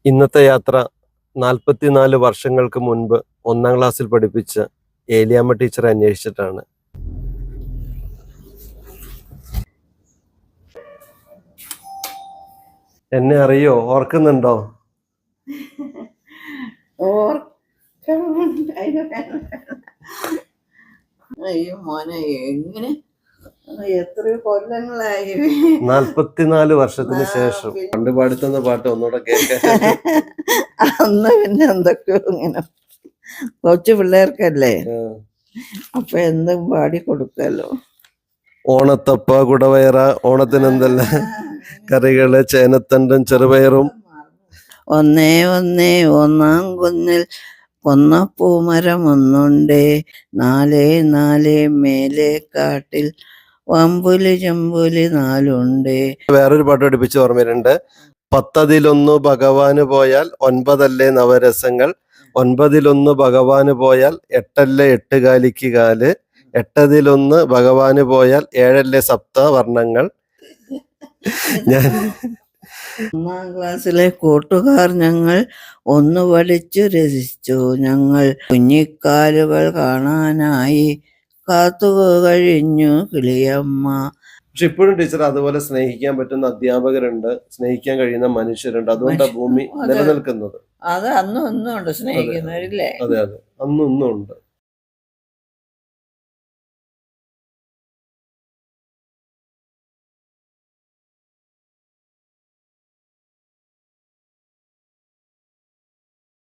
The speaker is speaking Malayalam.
ഇന്നത്തെ യാത്ര 44 വർഷങ്ങൾക്ക് മുൻപ് 1ാം ക്ലാസ്സിൽ പഠിപ്പിച്ച ഏലിയാമ്മ ടീച്ചറെ അന്വേഷിച്ചിട്ടാണ്. എന്നെ അറിയോ? ഓർക്കുന്നുണ്ടോ? അയ്യോ മോനെ, എങ്ങനെ എത്രയോ കൊല്ലങ്ങളായി. 44 വർഷത്തിന് ശേഷം പണ്ട് പാടുത്തുന്ന പാട്ട് ഒന്നുകൂടെ കേൾക്കാൻ. അന്ന് പിന്നെ എന്തൊക്കെയോ ഇങ്ങനെ കൊച്ചു പിള്ളേർക്കല്ലേ, അപ്പൊ എന്തും പാടി കൊടുക്കല്ലോ. ഓണത്തപ്പ കുടവയറ, ഓണത്തിന് എന്തല്ല കറികള്, ചേനത്തണ്ടും ചെറുപയറും. ഒന്നേ ഒന്നേ ഒന്നാം കുന്നിൽ കൊന്നപ്പൂമരം ഒന്നുണ്ടേ, 4 4 മേലെ കാട്ടിൽ വമ്പുലി ചെമ്പുലി 4 ഉണ്ടേ. വേറൊരു പാട്ട് പഠിപ്പിച്ച് ഓർമ്മയുണ്ട്. 10 ഭഗവാന് പോയാൽ 9 നവരസങ്ങൾ, 9 ഭഗവാന് പോയാൽ 8 എട്ടുകാലിക്ക് കാല്, 8 ഭഗവാന് പോയാൽ 7 സപ്തവർണ്ണങ്ങൾ. ഞാൻ 1ാം ക്ലാസ്സിലെ കൂട്ടുകാർ ഞങ്ങൾ ഒന്ന് പഠിച്ചു രസിച്ചു. ഞങ്ങൾ കുഞ്ഞിക്കാലുകൾ കാണാനായി കാത്തു കഴിഞ്ഞു കിളിയമ്മ. പക്ഷെ ഇപ്പോഴും ടീച്ചർ അതുപോലെ സ്നേഹിക്കാൻ പറ്റുന്ന അധ്യാപകരുണ്ട്, സ്നേഹിക്കാൻ കഴിയുന്ന മനുഷ്യരുണ്ട്. അതുകൊണ്ടാണ് ഭൂമി നിലനിൽക്കുന്നത്. അത് അന്നും ഒന്നും ഉണ്ട് സ്നേഹിക്കുന്നവരില്ലേ? അതെ, അന്നും ഉണ്ട്.